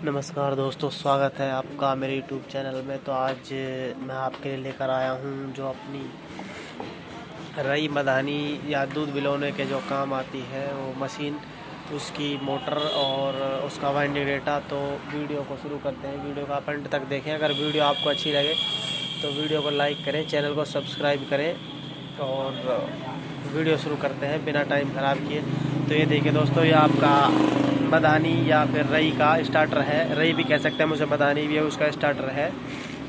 नमस्कार दोस्तों, स्वागत है आपका मेरे YouTube चैनल में। तो आज मैं आपके लिए लेकर आया हूं जो अपनी रई मधानी या दूध बिलोने के जो काम आती है वो मशीन, उसकी मोटर और उसका वाइंडिंग डेटा। तो वीडियो को शुरू करते हैं। वीडियो का एंड तक देखें। अगर वीडियो आपको अच्छी लगे तो वीडियो को लाइक करें, चैनल को सब्सक्राइब करें और वीडियो शुरू करते हैं बिना टाइम ख़राब किए। तो ये देखिए दोस्तों, ये आपका मधानी या फिर रई का स्टार्टर है। रई भी कह सकते हैं, मुझे मधानी भी है, उसका स्टार्टर है।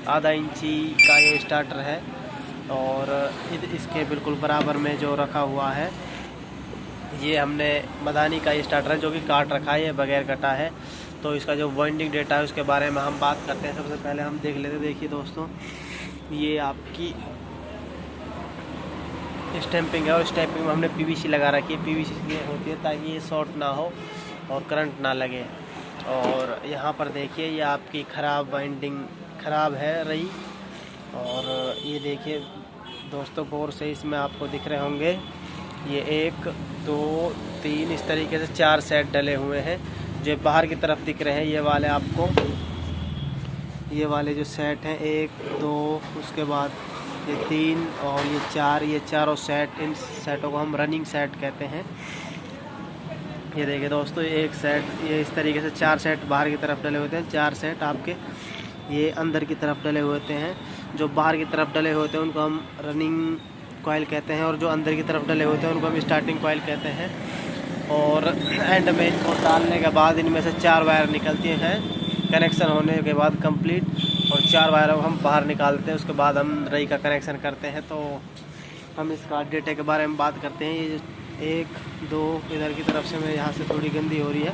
आधा इंची का ये स्टार्टर है और इसके बिल्कुल बराबर में जो रखा हुआ है ये हमने मधानी का ये स्टार्टर है जो कि काट रखा है, ये बगैर कटा है। तो इसका जो वाइंडिंग डेटा है उसके बारे में हम बात करते हैं। सबसे पहले हम देख लेते हैं। देखिए दोस्तों, ये आपकी स्टैंपिंग है और स्टैंपिंग में हमने पीवीसी लगा रखी है। पीवीसी इसलिए होती है ताकि ये शॉर्ट ना हो और करंट ना लगे। और यहाँ पर देखिए, ये आपकी ख़राब वाइंडिंग ख़राब है रही। और ये देखिए दोस्तों, गौर से इसमें आपको दिख रहे होंगे, ये 1 2 3 इस तरीके से 4 सेट डले हुए हैं जो बाहर की तरफ दिख रहे हैं। ये वाले आपको, ये वाले जो सेट हैं 1 2, उसके बाद ये 3 और ये 4, ये चारों सेट, इन सेटों को हम रनिंग सेट कहते हैं। ये देखिए दोस्तों, ये एक सेट, ये इस तरीके से 4 सेट बाहर की तरफ डले होते हैं। 4 सेट आपके ये अंदर की तरफ डले होते हैं। जो बाहर की तरफ डले होते हैं उनको हम रनिंग कॉइल कहते हैं और जो अंदर की तरफ डले होते हैं उनको हम स्टार्टिंग कॉइल कहते हैं। और एंड में इनको डालने के बाद इनमें से 4 वायर निकलती हैं कनेक्शन होने के बाद कंप्लीट, और 4 वायरों को हम बाहर निकालते हैं। उसके बाद हम रई का कनेक्शन करते हैं। तो हम इसका डेटे के बारे में बात करते हैं। ये 1 2 इधर की तरफ से, मैं यहाँ से थोड़ी गंदी हो रही है,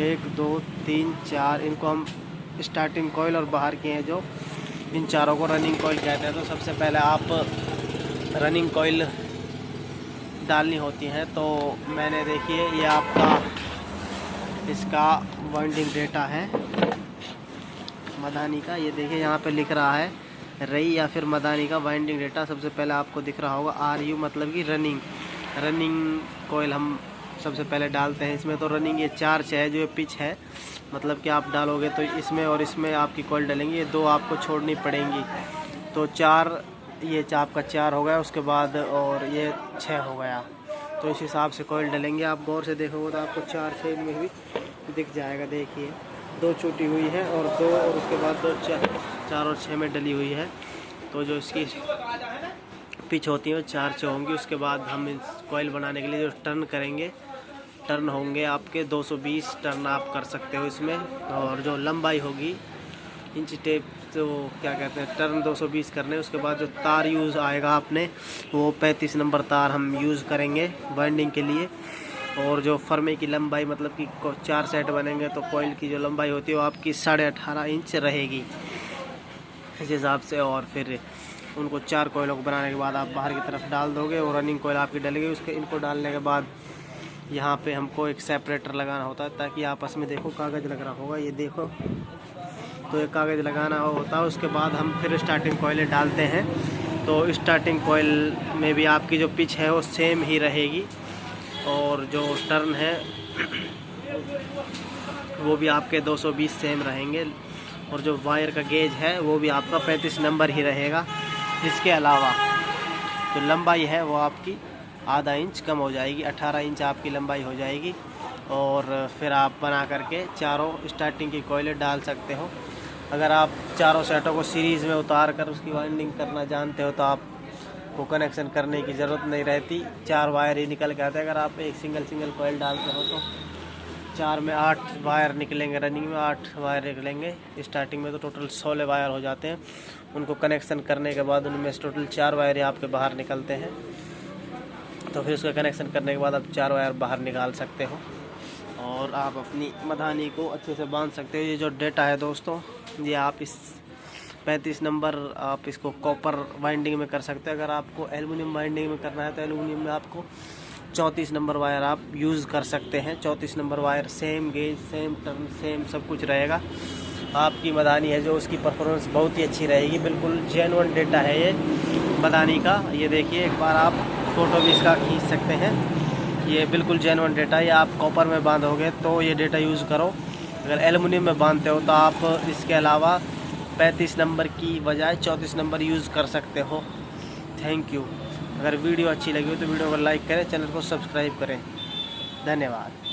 1 2 3 4, इनको हम स्टार्टिंग कॉइल और बाहर के हैं जो, इन चारों को रनिंग कॉइल कहते हैं। तो सबसे पहले आप रनिंग कॉइल डालनी होती हैं। तो मैंने देखिए, ये आपका इसका वाइंडिंग डेटा है मधानी का। ये देखिए यहाँ पे लिख रहा है रई या फिर मधानी का वाइंडिंग डेटा। सबसे पहले आपको दिख रहा होगा RU, मतलब कि रनिंग कॉइल हम सबसे पहले डालते हैं इसमें। तो रनिंग ये 4 है जो ये पिच है, मतलब कि आप डालोगे तो इसमें और इसमें आपकी कॉइल डलेंगी, ये 2 आपको छोड़नी पड़ेंगी। तो 4, ये आपका 4 हो गया, उसके बाद और ये 6 हो गया। तो इस हिसाब से कॉइल डलेंगे। आप गौर से देखोगे तो आपको 4 6 में भी दिख जाएगा। देखिए 2 छूटी हुई है और 2, और उसके बाद 2 4 और 6 में डली हुई है। तो जो इसकी पिच होती है वो 4 6 होंगी। उसके बाद हम इस कॉइल बनाने के लिए जो टर्न करेंगे, टर्न होंगे आपके 220 टर्न आप कर सकते हो इसमें। और जो लंबाई होगी इंच टेप, तो क्या कहते हैं, टर्न 220 करने। उसके बाद जो तार यूज़ आएगा आपने, वो 35 नंबर तार हम यूज़ करेंगे वाइंडिंग के लिए। और जो फर्मे की लंबाई, मतलब कि 4 सेट बनेंगे तो कॉइल की जो लंबाई होती है वो आपकी 18.5 इंच रहेगी इस हिसाब से। और फिर उनको 4 कॉइलों को बनाने के बाद आप बाहर की तरफ डाल दोगे और रनिंग कॉइल आपकी डल गई। उसके इनको डालने के बाद यहाँ पे हमको एक सेपरेटर लगाना होता है ताकि आपस में, देखो कागज़ लग रहा होगा, ये देखो, तो ये कागज़ लगाना होता है। उसके बाद हम फिर स्टार्टिंग कॉइलें डालते हैं। तो स्टार्टिंग कॉइल में भी आपकी जो पिच है वो सेम ही रहेगी और जो टर्न है वो भी आपके 220 सेम रहेंगे। और जो वायर का गेज है वो भी आपका 35 नंबर ही रहेगा। इसके अलावा जो लंबाई है वो आपकी आधा इंच कम हो जाएगी, 18 इंच आपकी लंबाई हो जाएगी। और फिर आप बना करके चारों स्टार्टिंग की कॉइलें डाल सकते हो। अगर आप चारों सेटों को सीरीज़ में उतार कर उसकी वाइंडिंग करना जानते हो तो आपको कनेक्शन करने की ज़रूरत नहीं रहती, 4 वायर ही निकल के आते हैं। अगर आप एक सिंगल कॉइल डालते हो तो 4 में 8 वायर निकलेंगे, रनिंग में 8 वायर निकलेंगे। स्टार्टिंग में तो टोटल 16 वायर हो जाते हैं। उनको कनेक्शन करने के बाद उनमें से टोटल 4 वायर ही आपके बाहर निकलते हैं। तो फिर उसका कनेक्शन करने के बाद आप 4 वायर बाहर निकाल सकते हो और आप अपनी मधानी को अच्छे से बांध सकते हो। ये जो डेटा है दोस्तों, ये आप इस 35 नंबर आप इसको कॉपर वाइंडिंग में कर सकते हैं। अगर आपको एल्युमिनियम वाइंडिंग में करना है तो एल्युमिनियम में आपको 34 नंबर वायर आप यूज़ कर सकते हैं। 34 number wire, same gauge, same turn, same सब कुछ रहेगा। आपकी मधानी है जो, उसकी परफॉर्मेंस बहुत ही अच्छी रहेगी। बिल्कुल जेन्युइन डेटा है ये मधानी का। ये देखिए, एक बार आप फ़ोटो भी इसका खींच सकते हैं। ये बिल्कुल जेन्युइन डेटा है। आप कॉपर में बांधोगे तो ये डेटा यूज़ करो, अगर एलुमिनियम में बांधते हो तो आप इसके अलावा 35 नंबर की बजाय 34 नंबर यूज़ कर सकते हो। Thank you. अगर वीडियो अच्छी लगी हो तो वीडियो को लाइक करें, चैनल को सब्सक्राइब करें। धन्यवाद।